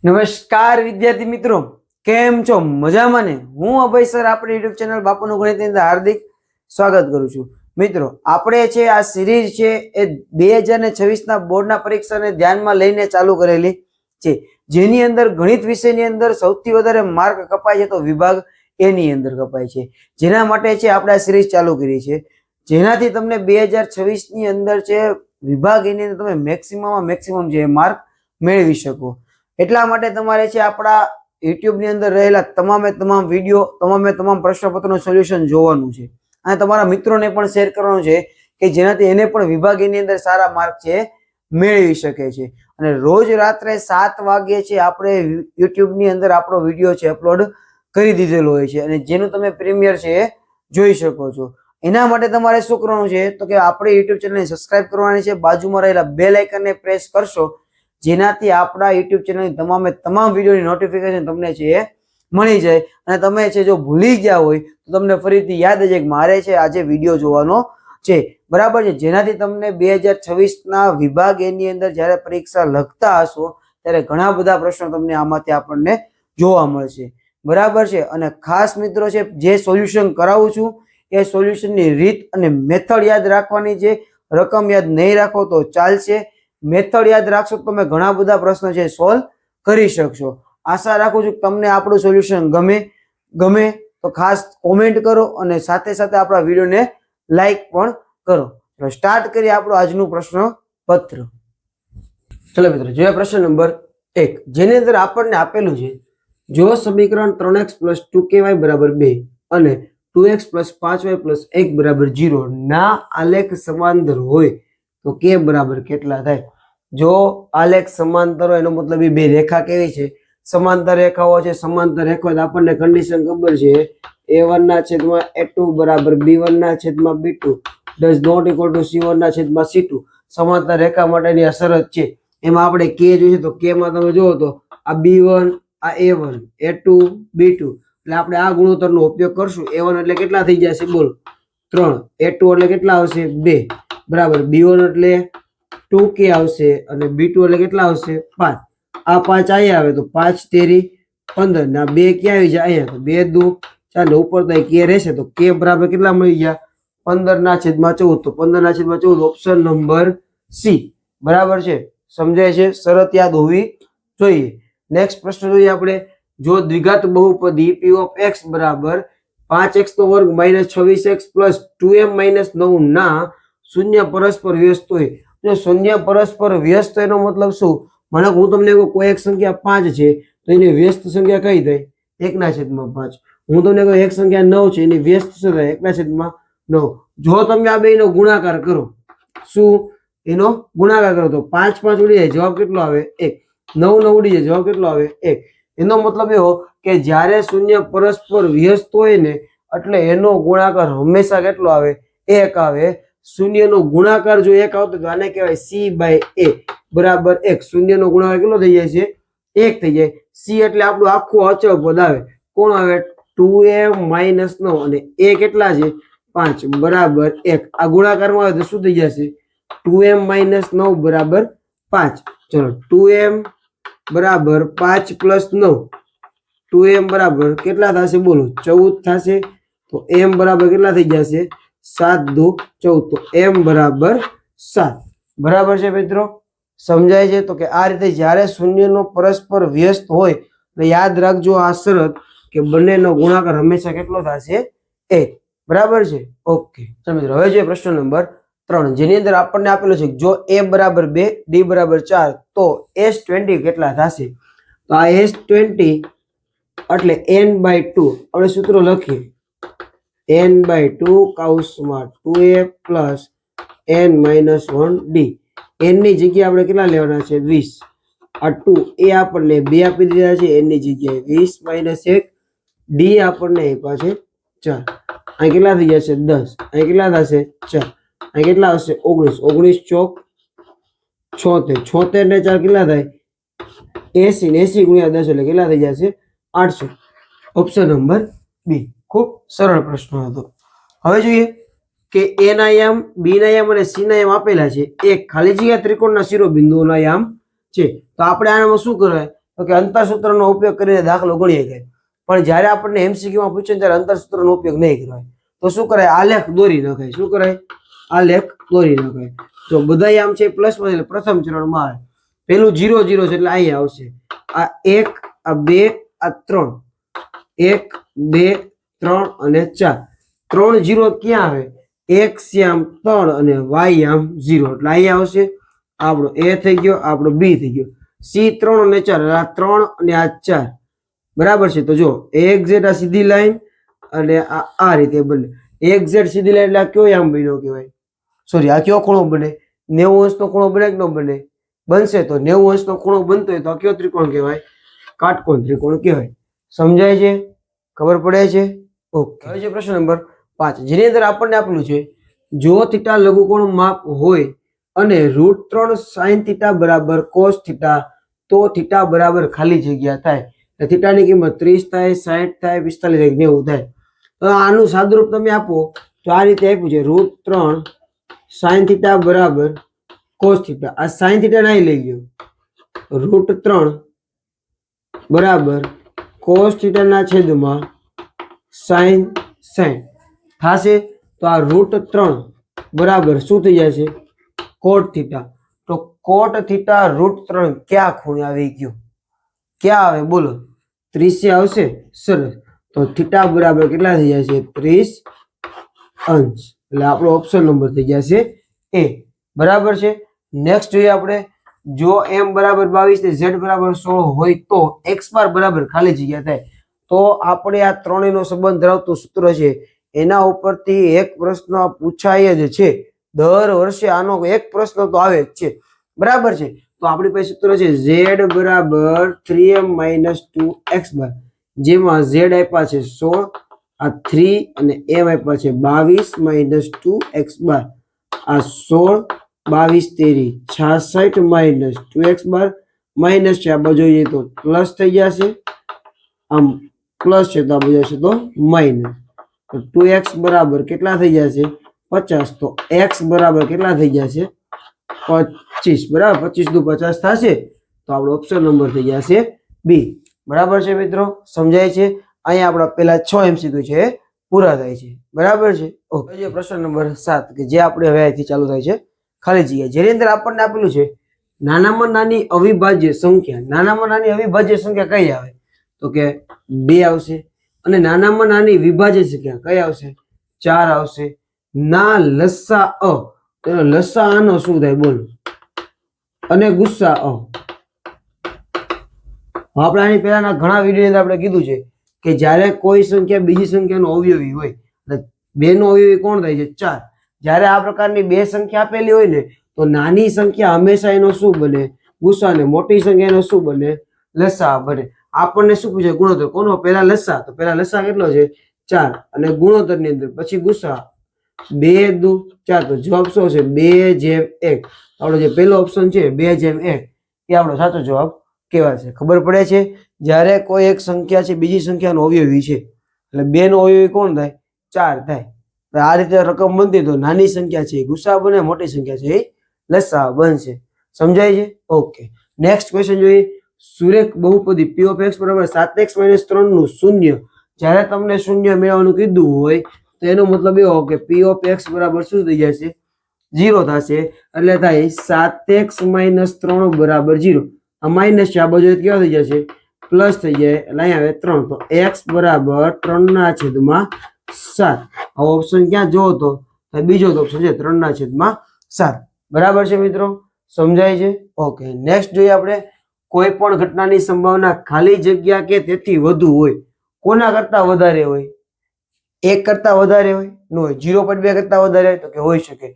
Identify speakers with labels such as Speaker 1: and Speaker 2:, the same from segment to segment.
Speaker 1: નમસ્કાર વિદ્યાર્થી મિત્રો, કેમ છો? મજામાં ને? હું અભય સર આપણી યુટ્યુબ ચેનલ બાપુનું ગણિતની અંદર હાર્દિક સ્વાગત કરું છું. મિત્રો, આપણે છે આ સિરીઝ છે એ 2026 ના બોર્ડના પરીક્ષાને ધ્યાનમાં લઈને ચાલુ કરેલી છે, જેની અંદર ગણિત વિષયની અંદર સૌથી વધારે માર્ક કપાય છે તો વિભાગ એ ની અંદર કપાય છે. જેના માટે છે આપણે આ સિરીઝ ચાલુ કરી છે, જેનાથી તમને 2026 ની અંદર છે વિભાગ એ ની અંદર તમે મેક્સિમમ જે માર્ક મેળવી શકો. એટલા માટે તમારે છે આપણા યુટ્યુબ ની અંદર રહેલા તમામ વિડીયો, તમામ પ્રશ્નપત્રોનું સોલ્યુશન જોવાનું છે અને તમારા મિત્રોને પણ શેર કરવાનું છે કે જેનાથી એને પણ વિભાગની અંદર સારા માર્ક છે મેળવી શકે છે. અને રોજ રાત્રે 7 વાગ્યે છે આપણે યુટ્યુબ ની અંદર આપણો વિડીયો છે અપલોડ કરી દીધેલો હોય છે અને જેનું તમે પ્રીમિયર છે એ જોઈ શકો છો. એના માટે તમારે શું કરવાનું છે તો કે આપણી યુટ્યુબ ચેનલને સબસ્ક્રાઇબ કરવાની છે, બાજુમાં રહેલા બેલ આઇકનને પ્રેસ કરશો જેનાથી આપણા યુટ્યુબ ચેનલની તમામ વિડીયોની નોટિફિકેશન તમને છે એ મળી જાય અને તમે છે જો ભૂલી ગયા હોય તો તમને ફરીથી યાદ છે કે મારે છે આજે વિડીયો જોવાનો છે, બરાબર છે. જેનાથી તમને 2026 ના વિભાગ એ ની અંદર જ્યારે પરીક્ષા લખતા હશો ત્યારે ઘણા બધા પ્રશ્નો તમને આમાંથી આપણને જોવા મળશે, બરાબર છે. અને ખાસ મિત્રો છે જે સોલ્યુશન કરાવું છું એ સોલ્યુશનની રીત અને મેથડ યાદ રાખવાની છે. રકમ યાદ નહીં રાખો તો ચાલશે, મેથડ યાદ રાખશો તો તમે ઘણા બધા પ્રશ્નો છે સોલ્વ કરી શકશો. આશા રાખું છું કે તમને આપણું સોલ્યુશન ગમે તો ખાસ કોમેન્ટ કરો અને સાથે આપણા વિડીયોને લાઈક પણ કરો. તો સ્ટાર્ટ કરીએ આપણું આજનું પ્રશ્ન પત્ર. ચલો મિત્રો, જોઈએ પ્રશ્ન નંબર 1, જેની અંદર આપણને આપેલું છે જો સમીકરણ 3x + 2ky = 2 અને 2x + 5y + 1 = 0 ના આલેખ સમાંતર હોય તો k બરાબર કેટલા થાય? જો આલેખ સમાંતર હોય એનો મતલબ એ બે રેખા કેવી છે? સમાંતર રેખાઓ છે. સમાંતર રેખા આપણને કન્ડિશન ખબર છે, a1/a2 = b1/b2 does not equal to c1/c2. સમાંતર રેખા માટેની આ શરત છે. એમાં આપણે k જોઈએ તો k માં તમે જુઓ તો આ b1, આ a1, a2, b2 એટલે આપણે આ ગુણોત્તરનો ઉપયોગ કરશું. a1 એટલે કેટલા થઈ જશે બોલો? 3. a2 એટલે કેટલા આવશે? 2 બરાબર. b1 એટલે 2k આવશે અને b2 એટલે કેટલા આવશે? 5. આ 5 અહીંયા આવે તો 5 તેરી 15 ના 2 ક્યાં આવી જાય? અહીંયા. તો 2 દુ 4 ઉપર તો k રહેશે તો k બરાબર કેટલા મળી ગયા? 15/14. તો 15/14 ઓપ્શન નંબર સી બરાબર છે. સમજાય છે? શરત યાદ હોવી જોઈએ. નેક્સ્ટ પ્રશ્ન જોઈએ આપણે. જો દ્વિઘાત બહુપદી p of x બરાબર 5x² - 26x + 2m - 9 ના શૂન્ય પરસ્પર વ્યસ્ત હોય. જો શૂન્ય પરસ્પર વ્યસ્ત એનો મતલબ શું? મને હું તમને કોઈ એક સંખ્યા 5 છે તો એની વ્યસ્ત સંખ્યા કઈ થાય? 1/5. હું તમને કોઈ એક સંખ્યા 9 છે એની વ્યસ્ત શું થાય? 1/9. જો તમે આ બેનો ગુણાકાર કરો, શું એનો ગુણાકાર કરો તો 5 5 ઉડી જાય, જવાબ કેટલો આવે? 1. 9 9 ઉડી જાય, જવાબ કેટલો આવે? 1. એનો મતલબ એવો કે જ્યારે શૂન્ય પરસ્પર વ્યસ્ત હોય ને એટલે એનો ગુણાકાર હંમેશા કેટલો આવે? 1 આવે. શૂન્યનો ગુણાકાર જો 1 આવતો તો આને કહેવાય c/a બરાબર 1. શૂન્યનો ગુણાકાર કેટલો થઈ જાય છે? 1 થઈ જાય. c એટલે આપણું આખું અચળ પદ આવે. કોણ આવે? 2m - 9 અને a કેટલા છે? 5 બરાબર 1. આ ગુણાકારમાં આવે તો શું થઈ જશે? 2m - 9 બરાબર 5. ચલો 2m બરાબર 5 + 9. 2m બરાબર કેટલા થશે બોલો? 14 થશે. તો m બરાબર કેટલા થઈ જશે? 7 દુ 14. તો m બરાબર 7 બરાબર છે મિત્રો. સમજાય છે? તો કે આ રીતે જ્યારે શૂન્યનો પરસ્પર વ્યસ્ત હોય તો યાદ રાખજો આ શરત કે બંનેનો ગુણાકાર હંમેશા કેટલો થશે? 1 બરાબર છે. ઓકે. ચાલો મિત્રો, હવે જોઈએ પ્રશ્ન નંબર 3, જેની અંદર આપણને આપેલું છે જો a બરાબર 2, d બરાબર 4 તો s20 કેટલા થશે? તો આ s20 એટલે n/2. આપણે સૂત્ર લખીએ, n/2 કૌંસમાં 2a + n - 1d. n ની જગ્યાએ આપણે કેટલા લેવાના છે? 20. આ 2 એ આપણને 2 આપી દીધા છે, n ની જગ્યાએ 20 - 1 d આપણને આપ્યા છે 4. અહીં કેટલા થઈ જશે? 10. અહીં કેટલા થશે? 4. અહીં કેટલા આવશે? 19. 19 ચોક 76. 76 ને 4 કેટલા થાય? 80. 80 × 10 એટલે કેટલા થઈ જશે? 800. Option number B. ખૂબ સરળ પ્રશ્ન હતો. હવે જોઈએ કે a ના યામ, b ના યામ અને c ના યામ આપેલા છે. એક ખાલી જગ્યા ત્રિકોણના શિરોબિંદુઓના યામ છે. તો આપણે આનામાં શું કરાય તો કે અંતર સૂત્રનો ઉપયોગ કરીને દાખલો ગણી શકાય. પણ જ્યારે આપણને MCQ માં પૂછે ત્યારે અંતર સૂત્રનો ઉપયોગ નહીં કરાય. તો શું કરાય? આલેખ દોરી નખાય. શું કરાય? આલેખ દોરી નખાય. જો બધા આમ છે પ્લસમાં એટલે પ્રથમ ચરણમાં આવે. પેલું 0 0 છે એટલે અહીંયા આવશે. આ 1 આ 2 આ 3 1 2 3 અને 4 3 0 ક્યાં આવે? x આમ 3 અને y આમ 0 એટલે અહીંયા આવશે. આપણો A થઈ ગયો, આપણો B થઈ ગયો. C 3 અને 4 આ 3 અને આ 4 બરાબર છે. તો જો XZ આ સીધી લાઈન અને આ રીતે બને. XZ સીધી લાઈન એટલે આ કયો આમ બન્યો કહેવાય? સોરી, આ કયો ખૂણો બને? 90 અંશનો ખૂણો બને કે ન બને? બનશે. તો 90 અંશનો ખૂણો બનતો હોય તો આ કયો ત્રિકોણ કહેવાય? કાટકોણ ત્રિકોણ કહેવાય. સમજાય છે? ખબર પડે છે? ઓકે. હવે છે પ્રશ્ન નંબર 5 જેની અંદર આપણને આપેલું છે જો થીટા લઘુકોણ માપ હોય અને √3 sin થીટા બરાબર cos થીટા તો થીટા બરાબર ખાલી જગ્યા થાય. થીટાની કિંમત 30 થાય, 60 થાય, 45 થાય, 90 થાય. તો આનું સાદુરૂપ તમે આપો તો આ રીતે આપ્યું છે √3 sin થીટા બરાબર cos થીટા. આ sin થીટા નહીં લઈ ગયો. √3 બરાબર cos થીટા ના છેદમાં sin થશે. તો આ √3 બરાબર શું થઈ જશે? cot theta. તો cot થીટા √3 ક્યાં ખૂણે આવી ગયો? ક્યાં આવે બોલો? 30 આવશે. સરસ. તો થીટા બરાબર કેટલા થઈ જશે? 30 અંશ. એટલે આપણો ઓપ્શન નંબર થઈ જશે A. બરાબર છે. નેક્સ્ટ જોઈએ આપણે. જો m બરાબર 22 ને z બરાબર 16 હોય તો x બાર બરાબર ખાલી જગ્યા થાય. તો આપણે આ ત્રણેયનો સંબંધ ધરાવતું સૂત્ર છે એના ઉપરથી એક પ્રશ્ન પૂછાય જ છે. દર વર્ષે આનો એક પ્રશ્ન તો આવે જ છે. બરાબર છે. તો આપણી પાસે સૂત્ર છે z બરાબર 3m - 2x બાર, જેમાં z આપ્યા છે 16, આ 3 અને m આપ્યા છે 22 - 2x બાર. આ 16 22 તેરી 66 - 2x બાર માઇનસ છે. આ બાજુ જોઈએ તો પ્લસ થઈ જશે. આમ પ્લસ છે તો આ બાજુ હશે તો માઇનસ. તો 2x બરાબર કેટલા થઈ જશે? 50. તો x બરાબર કેટલા થઈ જશે? 25. બરાબર. 25 દુ 50 થશે. તો આપણો ઓપ્શન નંબર થઈ જશે B. બરાબર છે મિત્રો? સમજાય છે? અહીંયા આપણા પેલા 6 MCQ છે પૂરા થાય છે. બરાબર છે? ઓકે. પ્રશ્ન નંબર 7 કે જે આપણે હવે અહીંથી ચાલુ થાય છે ખાલી જગ્યા, જેની અંદર આપણને આપેલું છે નાનામાં નાની અવિભાજ્ય સંખ્યા. નાનામાં નાની અવિભાજ્ય સંખ્યા કઈ આવે? તો કે 2 આવશે. અને નાનામાં નાની વિભાજ્ય સંખ્યા કઈ આવશે? 4 આવશે. ના લસા અ, તો લસા આનો શું થાય બોલો? અને ગુસ્સા અ. આપણે આની પહેલાના ઘણા વિડીયો અંદર આપણે કીધું છે કે જ્યારે કોઈ સંખ્યા બીજી સંખ્યાનો અવયવી હોય, બે નો અવયવી કોણ થાય છે? 4. જ્યારે આ પ્રકારની બે સંખ્યા આપેલી હોય ને તો નાની સંખ્યા હંમેશા એનો શું બને? ગુસ્સા. ને મોટી સંખ્યા એનો શું બને? લસા બને. આપણને શું પૂછે? ગુણોત્તર. કોનો? પહેલા લસા. તો પહેલા લસા કેટલો છે? 4. અને ગુણોત્તર ની અંદર પછી ગુસ્સા. 2 દુ 4. તો જવાબ શું છે? 2/1. આપણો જે પહેલો ઓપ્શન છે 2/1 એ આપણો સાચો જવાબ કહેવાશે. ખબર પડે છે? જ્યારે કોઈ એક સંખ્યા છે બીજી સંખ્યાનો અવયવી છે એટલે 2 નો અવયવી કોણ થાય? 4 થાય. આ રીતે રકમ બનતી તો નાની સંખ્યા છે ગુસ્સા બને, મોટી સંખ્યા છે એ લસા બનશે. સમજાય છે? ઓકે. નેક્સ્ટ ક્વેશ્ચન જોઈએ. સુરેખ બહુપદી p of x બરાબર 7x - 3 નું શૂન્ય. જ્યારે તમને શૂન્ય મેળવવાનું કીધું હોય તો એનો મતલબ એવો કે p of x બરાબર શું થઈ જશે? 0 થશે. એટલે થાય 7x - 3 બરાબર 0. આ માઇનસ છે, આ બાજુ કેવા થઈ જશે? પ્લસ થઈ જાય. એટલે અહીંયા આવે 3. તો x બરાબર 3/7. આ ઓપ્શન ક્યાં જોવો તો બીજો ઓપ્શન છે 3/7. બરાબર છે મિત્રો? સમજાય છે? ઓકે. નેક્સ્ટ જોઈએ આપણે. કોઈ પણ ઘટનાની સંભાવના ખાલી જગ્યા કે તેથી વધુ હોય. કોના કરતા વધારે હોય? 1 કરતા વધારે હોય? ન હોય. 0.2 કરતા વધારે તો કે હોઈ શકે.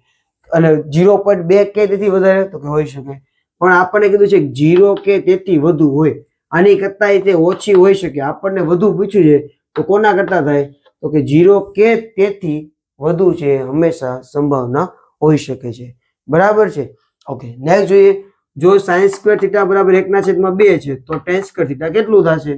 Speaker 1: અને 0.2 કે તેથી વધારે તો કે હોઈ શકે. પણ આપણને કીધું છે 0 કે તેથી વધુ હોય. આની કરતા તે ઓછી હોઈ શકે. આપણને વધુ પૂછ્યું છે તો કોના કરતા થાય? તો કે 0 કે તેથી વધુ છે હંમેશા સંભાવના હોઈ શકે છે. બરાબર છે? ઓકે. નેક્સ્ટ જોઈએ. જો sin² θ બરાબર 1/2 છે તો tan² θ કેટલું થશે?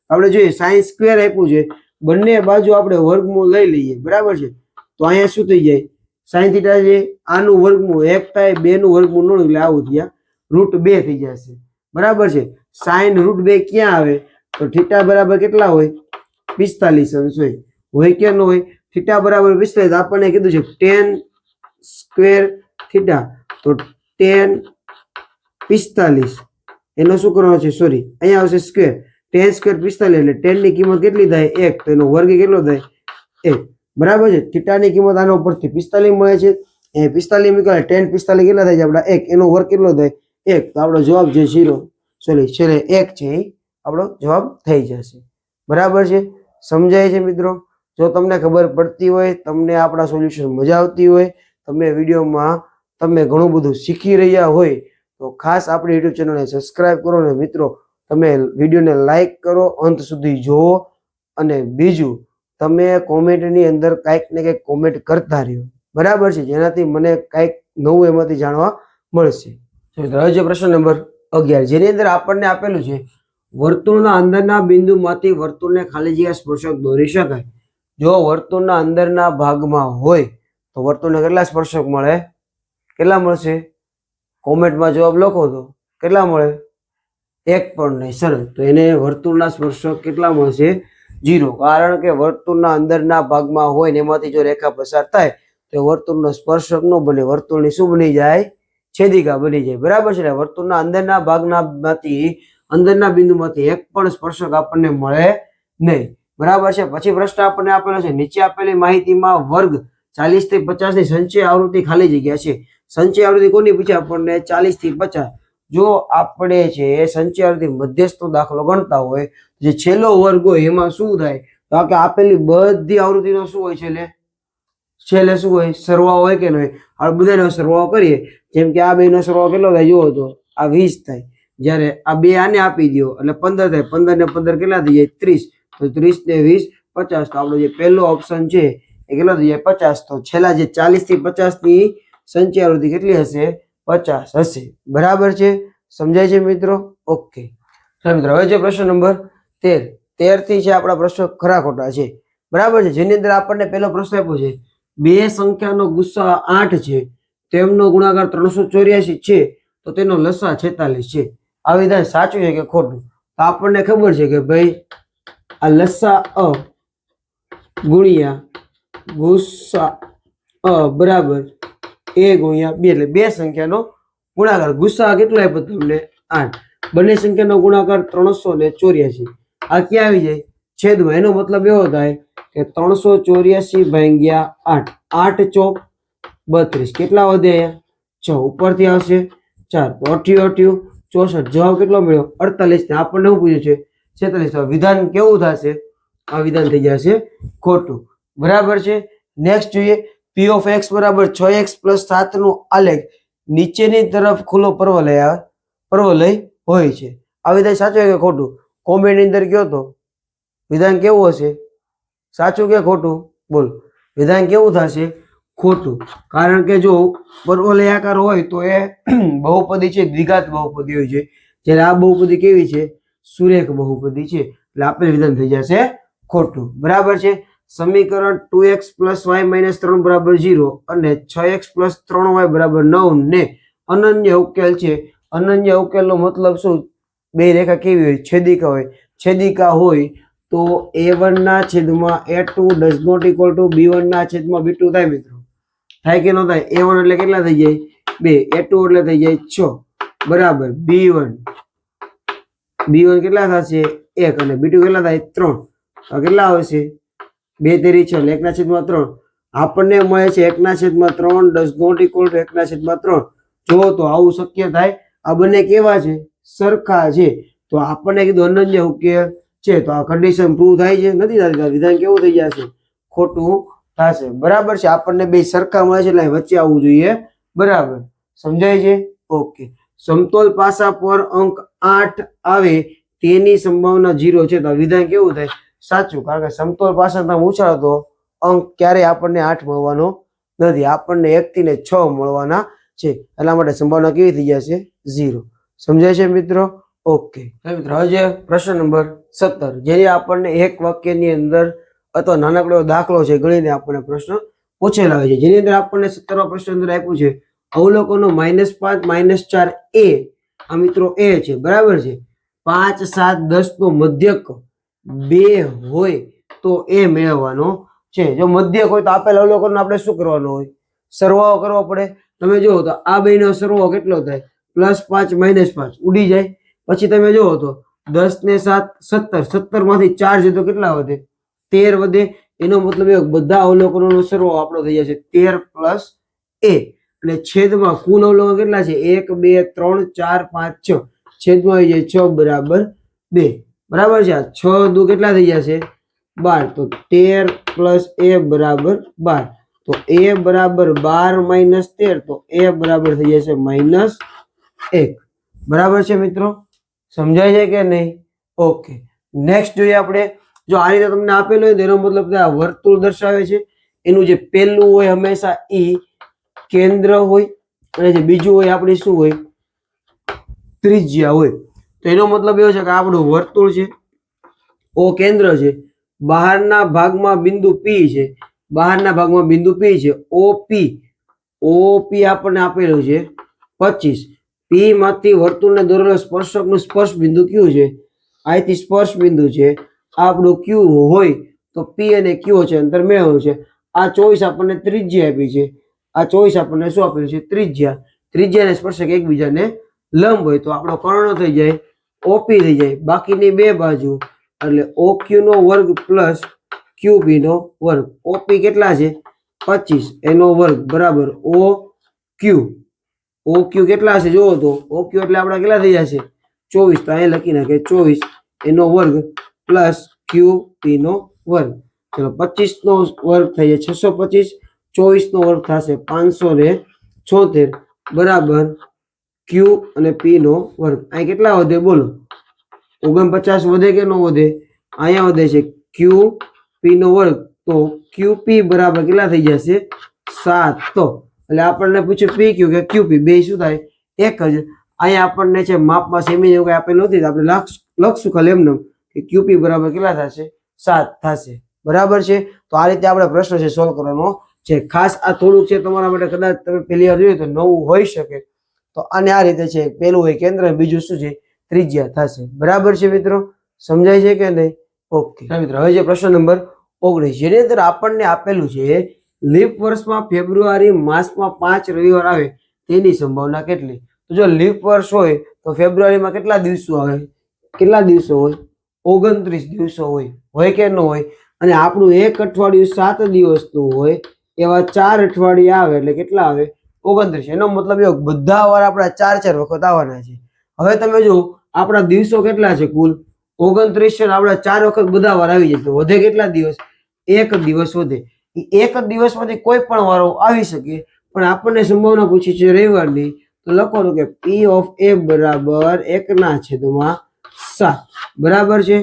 Speaker 1: આપણે જોઈએ sin² આપ્યું છે, બંને બાજુ આપણે વર્ગમૂળ લઈ લઈએ. બરાબર છે? તો અહીંયા શું થઈ જાય? sin θ છે આનું વર્ગમૂળ 1 થાય, 2 નું વર્ગમૂળ ન એટલે આવું થયા √2 થઈ જશે. બરાબર છે? સાઈન √2 ક્યાં આવે તો થીટા બરાબર કેટલા હોય 45 અંશ હોય કે ન હોય થીટા બરાબર 45 આપણને કીધું છે tan સ્ક્વેર થીટા તો tan 45 એનો શું કરવાનો છે સોરી અહીંયા આવશે સ્ક્વેર tan સ્ક્વેર 45 એટલે tan ની કિંમત કેટલી થાય 1 તો એનો વર્ગ કેટલો થાય 1 બરાબર છે થીટા ની કિંમત આના ઉપરથી 45 મળે છે એ 45 મૂકવા tan 45 કેટલા થાય છે આપડા 1 એનો વર્ગ કેટલો થાય 1 તો આપણો જવાબ જે 0 સોરી છેલ્લે 1 છે આપણો જવાબ થઈ જશે બરાબર છે સમજાય છે મિત્રો જો તમને ખબર પડતી હોય તમને આપણા સોલ્યુશન મજા આવતી હોય તમે વિડીયોમાં તમે ઘણું બધું શીખી રહ્યા હોય તો ખાસ આપણી યુટ્યુબ ચેનલને સબસ્ક્રાઇબ કરો ને મિત્રો તમે વિડીયોને લાઈક કરો અંત સુધી જુઓ અને બીજું તમે કોમેન્ટની અંદર કાંઈક ને કંઈક કોમેન્ટ કરતા રહ્યો બરાબર છે જેનાથી મને કાંઈક નવું એમાંથી જાણવા મળશે હવે જે પ્રશ્ન નંબર 11 જેની અંદર આપણને આપેલું છે વર્તુળના અંદરના બિંદુમાંથી વર્તુળને ખાલી જગ્યા સ્પર્શક દોરી શકાય જો વર્તુળના અંદરના ભાગમાં હોય તો વર્તુળને કેટલા સ્પર્શક મળે કેટલા મળશે કોમેન્ટમાં જવાબ લખો તો કેટલા મળે એક પણ નહીં સરસ તો એને વર્તુળના સ્પર્શક કેટલા મળશે 0 કારણ કે વર્તુળના અંદરના ભાગમાં હોય ને એમાંથી જો રેખા પસાર થાય તો વર્તુળનો સ્પર્શક ન બને વર્તુળની શું બની જાય છેદિકા બની જાય બરાબર છે વર્તુળના અંદરના ભાગમાંથી અંદરના બિંદુમાંથી એક પણ સ્પર્શક આપણને મળે નહીં બરાબર છે પછી પ્રશ્ન આપણને આપેલો છે નીચે આપેલી માહિતીમાં વર્ગ 40 થી 50 ની સંચય આવૃત્તિ ખાલી જગ્યા છે સંચય આવૃત્તિ કોની પૂછે આપણને 40 થી 50 જો આપણે છે સંચય આવૃત્તિ મધ્યસ્થનો દાખલો ગણતા હોય જે છેલ્લો વર્ગ હોય એમાં શું થાય તો કે આપેલી બધી આવૃત્તિનો શું હોય છેલ્લે શું હોય સરવાળો હોય કે નહીં આ બધાનો સરવાળો કરીએ જેમ કે આ બેનો સરવાળો કેટલો થાય જુઓ તો આ 20 થાય જ્યારે આ બે આને આપી દો એટલે 15 થાય 15 ને 15 કેટલા થઈ જાય 30 તો 30 ને 20 50 તો આપણો જે પહેલો ઓપ્શન છે એ કેટલો થઈ જાય 50 તો છેલ્લા જે 40 થી 50 ની સંચય આવૃત્તિ કેટલી હશે 50 હશે બરાબર છે સમજાય છે મિત્રો ઓકે ચાલો મિત્રો હવે જે પ્રશ્ન નંબર 13 થી છે આપણા પ્રશ્નો ખરા ખોટા છે બરાબર છે જેની અંદર આપણને પહેલો પ્રશ્ન આપ્યો છે બે સંખ્યાનો ગુસ્સા 8 છે તેમનો ગુણાકાર 384 છે તો તેનો લસા 46 છે આ વિધાન સાચું છે કે ખોટું તો આપણને ખબર છે કે ભાઈ આ લસા અ ગુણ્યા ગુસ્સા અ બરાબર a ગુણ્યા 2 એટલે બે સંખ્યાનો ગુણાકાર ગુસ્સા કેટલો આપ્યો તમને 8 બંને સંખ્યાનો ગુણાકાર 384 આ ક્યાં આવી જાય છેદમાં એનો મતલબ એવો થાય કે 384 ભાગ્યા 8 8 ચોક 32 કેટલા વધે 6 ઉપરથી આવશે 4 તો 88 64 જવાબ કેટલો મળ્યો 48 ને આપણને શું પૂછ્યું છે 46 વિધાન કેવું થશે આ વિધાન થઈ જશે ખોટું બરાબર છે નેક્સ્ટ જોઈએ p of x બરાબર 6x + 7 નું આલેખ નીચેની તરફ ખુલ્લો પરવલય હોય છે આ વિધાન સાચું કે ખોટું કોમેન્ટ ની અંદર કયો તો વિધાન કેવું હશે સાચું કે ખોટું બોલ વિધાન કેવું થશે ખોટું કારણ કે જો પરવલયાકાર હોય તો એ બહુપદી છે દ્વિઘાત બહુપદી હોય છે જ્યારે આ બહુપદી કેવી છે સુરેખ બહુપદી છે એટલે આપેલ વિધાન થઈ જશે ખોટું બરાબર છે સમીકરણ 2x + y - 3 બરાબર 0 અને 6x + 3y બરાબર 9 ને અનન્ય ઉકેલ છે અનન્ય ઉકેલનો મતલબ શું બે રેખા કેવી હોય છેદિકા હોય તો a1 ના છેદમાં a2 does not equal to b1 ના છેદમાં b2 થાય મિત્રો થાય કે ન થાય a1 એટલે કેટલા થઈ જાય 2 a2 એટલે થઈ જાય 6 બરાબર b1 કેટલા થશે 1 અને b2 કેટલા થાય 3 તો કેટલા આવશે 2 તેરી 6 એટલે 1 ના છેદમાં 3 આપણને મળે છે 1 ના છેદમાં 3 does not equal to 1 ના છેદમાં 3 જો તો આવું શક્ય થાય આ બંને કેવા છે સરખા છે તો આપણને કીધું અનન્ય ઉકેલ છે તો આ કન્ડિશન પ્રૂવ થાય છે નથી થતી વિધાન કેવું થઈ જશે ખોટું થશે બરાબર છે આપણને બે સરખા મળે છે એટલે વચ્ચે આવવું જોઈએ બરાબર સમજાય છે ઓકે સમતોલ પાસા પર અંક 8 આવે તેની સંભાવના 0 છે તો વિધાન કેવું થાય સાચું કારણ કે સમતોલ પાસા તમે ઉછાળો તો અંક ક્યારે આપણને 8 મળવાનો નથી આપણને 1 થી 6 મળવાના છે એટલા માટે સંભાવના કેવી થઈ જશે 0 સમજાય છે મિત્રો ઓકે મિત્રો હવે પ્રશ્ન નંબર 17 જેની આપણને એક વાક્યની અંદર અથવા નાનકડો દાખલો છે ગણીને આપણને પ્રશ્ન પૂછેલા હોય છે જેની અંદર આપણને 17મા પ્રશ્ન અંદર આપ્યું છે અવલોકનો -5 -4 a આ મિત્રો a છે બરાબર છે 5, 7, 10 નો મધ્યક 2 હોય તો એ મેળવવાનો છે. જો મધ્યક હોય તો આપેલ અવલોકનનો આપણે શું કરવાનો હોય? સરવાળો કરવો પડે. તમે જુઓ તો આ બેનો સરવાળો કેટલો થાય? +5 -5 ઉડી જાય. પછી તમે જુઓ તો 10 ને 7 17, 17 માંથી 4 છે તો કેટલા વધે? 13 વધે. એનો મતલબ એ બધા અવલોકનોનો સરવાળો આપણો થઈ જશે 13 + a. એટલે છેદમાં કુલ અવલોકન કેટલા છે? 1 2 3 4 5 6. છેદમાં આવી જાય 6 બરાબર 2. બરાબર છે. 6 દુ કેટલા થઈ જશે? 12. તો 13 + a બરાબર 12. તો a બરાબર 12 - 13. તો a બરાબર થઈ જશે -1. બરાબર છે મિત્રો? સમજાય છે કે નહીં? ઓકે. નેક્સ્ટ જોઈએ આપણે. જો આ રીતે તમને આપેલું હોય તેનો મતલબ કે આ વર્તુળ દર્શાવે છે. એનું જે પહેલું હોય હંમેશા ઈ કેન્દ્ર હોય અને જે બીજું હોય આપણી શું હોય? ત્રિજ્યા હોય. તો એનો મતલબ એવો છે કે આપણું વર્તુળ છે, ઓ કેન્દ્ર છે, બહારના ભાગમાં બિંદુ P છે, બહારના ભાગમાં બિંદુ P છે, OP આપણને આપેલું છે 25. P માંથી વર્તુળને દોરેલો સ્પર્શકનું સ્પર્શ બિંદુ કયું છે? અહીંથી સ્પર્શ બિંદુ છે આપણું Q હોય તો P અને Q છે અંતર મેળવવાનું છે. આ 24 આપણને ત્રિજ્યા આપી છે. આ 24 આપણને શું આપેલું છે? ત્રિજ્યા. ત્રિજ્યા અને સ્પર્શક એકબીજાને લંબ હોય તો આપણો કર્ણ થઈ જાય OP થઈ જાય. બાકીની બે બાજુ એટલે OQ નો વર્ગ પ્લસ QP નો વર્ગ. OP કેટલા છે? 25 એનો વર્ગ બરાબર OQ. OQ કેટલા છે જોવો તો OQ એટલે આપણા કેટલા થઈ જશે? 24. તો અહીંયા લખી નાખે 24 એનો વર્ગ પ્લસ QP નો વર્ગ. ચલો 25 નો વર્ગ થઈ જાય 625. 24 નો વર્ગ થશે 576 બરાબર Q અને P નો વર્ગ. અહીં કેટલા વધે બોલો? 49 વધે કે ન વધે? અહીંયા વધે છે QP નો વર્ગ. તો QP બરાબર કેટલા થઈ જશે? 7. તો એટલે આપણને પૂછ્યું PQ કે QP બે શું થાય? એક જ. અહીંયા આપણને છે માપમાં સેમી જેવું કઈ આપેલું નથી, આપણે લખશું ખાલી એમને કે QP બરાબર કેટલા થશે? 7 થશે. બરાબર છે. તો આ રીતે આપણે પ્રશ્ન છે સોલ્વ કરવાનો છે. ખાસ આ થોડુંક છે તમારા માટે, કદાચ તમે પહેલી વાર જોયું તો નવું હોઈ શકે. તો આને આ રીતે છે, પેલું હોય કેન્દ્ર, બીજું શું છે? ત્રિજ્યા થશે. બરાબર છે મિત્રો? સમજાય છે કે નહીં? ઓકે મિત્રો, હવે જે પ્રશ્ન નંબર 19 જેની અંદર આપણને આપેલું છે લીપ વર્ષમાં ફેબ્રુઆરી માસમાં 5 રવિવાર આવે તેની સંભાવના કેટલી? તો જો લીપ વર્ષ હોય તો ફેબ્રુઆરીમાં કેટલા દિવસો આવે? કેટલા દિવસો હોય? 29 દિવસો હોય. હોય કે ન હોય? અને આપણું એક અઠવાડિયું 7 દિવસનું હોય, એવા 4 અઠવાડિયા આવે એટલે કેટલા આવે? 29. એનો મતલબ એવો બધા વાર આપણા 4 વખત આવવાના છે. હવે તમે જો આપણા દિવસો કેટલા છે? કુલ 29 છે. આપણા 4 વખત બધા વાર આવી જશે. વધે કેટલા દિવસ? એક દિવસ વધે. એક જ દિવસમાંથી કોઈ પણ વારો આવી શકે, પણ આપણને સંભાવના પૂછી છે રવિવારની. તો લખવાનું કે P of A બરાબર 1/7. બરાબર છે?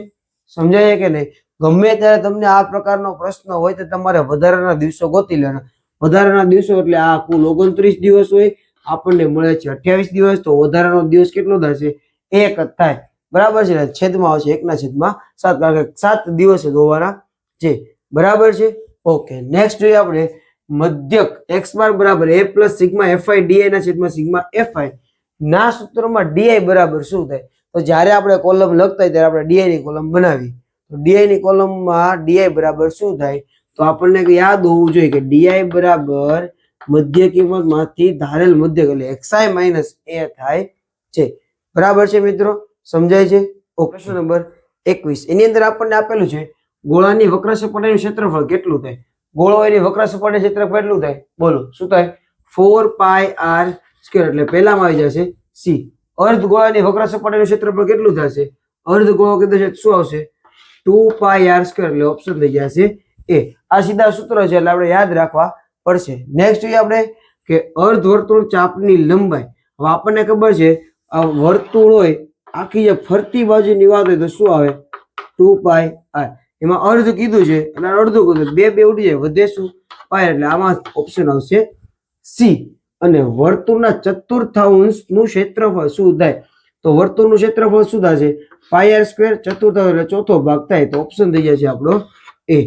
Speaker 1: સમજાય કે નહીં? ગમે ત્યારે તમને આ પ્રકારનો પ્રશ્ન હોય તો તમારે વધારાના દિવસો ગોતી લેવાના. વધારાના દિવસો એટલે આ કુલ 29 દિવસ હોય, આપણને મળે છે 28 દિવસ. તો વધારાનો દિવસ કેટલો થશે? 1 જ થાય. બરાબર છે? છેદમાં આવશે 1/7, કારણ કે 7 દિવસ જ હોવાના છે. બરાબર છે? ઓકે. નેક્સ્ટ જોઈએ આપણે મધ્યક x બાર બરાબર a plus sigma fi di ના છેદમાં સિગ્મા fi ના સૂત્રમાં di બરાબર શું થાય? તો જ્યારે આપણે કોલમ લખતા હોય ત્યારે આપણે di ની કોલમ બનાવી. તો di ની કોલમમાં di બરાબર શું થાય? તો આપણને યાદ હોવું જોઈએ કે di બરાબર મધ્ય કિંમતમાંથી ધારેલ મધ્યક એટલે xi માઇનસ a થાય છે. બરાબર છે મિત્રો? સમજાય છે? પ્રશ્ન નંબર 21 એની અંદર આપણને આપેલું છે ગોળાની વક્ર સપાટીનું ક્ષેત્રફળ કેટલું થાય? ગોળો એની વક્ર સપાટીનું ક્ષેત્રફળ કેટલું થાય? બોલો શું થાય? 4πr². એટલે પહેલામાં આવી જશે C. અર્ધગોળાની વક્ર સપાટીનું ક્ષેત્રફળ કેટલું થશે? અર્ધગોળો કીધું છે શું આવશે? 2πr². એટલે ઓપ્શન થઈ જશે A. આ સીધા સૂત્ર છે એટલે આપણે યાદ રાખવા પડશે. નેક્સ્ટ જોઈએ આપણે કે અર્ધવર્તુળ ચાપની લંબાઈ. હવે આપણને ખબર છે આ વર્તુળ હોય, આખી જે ફરતી બાજુની વાત હોય તો શું આવે? 2πr. એમાં અર્ધ કીધું છે અને અડધું કીધું, બે ઉડી જાય, વધે શું? પાય. એટલે આમાં ઓપ્શન આવશે C. અને વર્તુળના ચતુર્થાંશનું ક્ષેત્રફળ શું થાય? તો વર્તુળનું ક્ષેત્રફળ શું થશે? πr². ચતુર્થાંશ એટલે ચોથો ભાગ થાય. તો ઓપ્શન થઈ જશે આપણો A.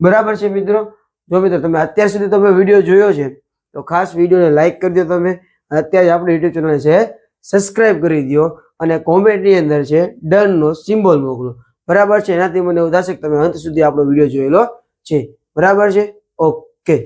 Speaker 1: બરાબર છે મિત્રો? જો મિત્રો તમે અત્યાર સુધી તમે વિડીયો જોયો છે તો ખાસ વિડીયોને લાઈક કરી દો તમે. અત્યારે આપણી યુટ્યુબ ચેનલ છે સબસ્ક્રાઇબ કરી દો અને કોમેન્ટની અંદર છે ડન નો સિમ્બોલ મોકલો. બરાબર છે? એનાથી મને એવું થશે કે તમે અંત સુધી આપણો વિડીયો જોયેલો છે. બરાબર છે? ઓકે.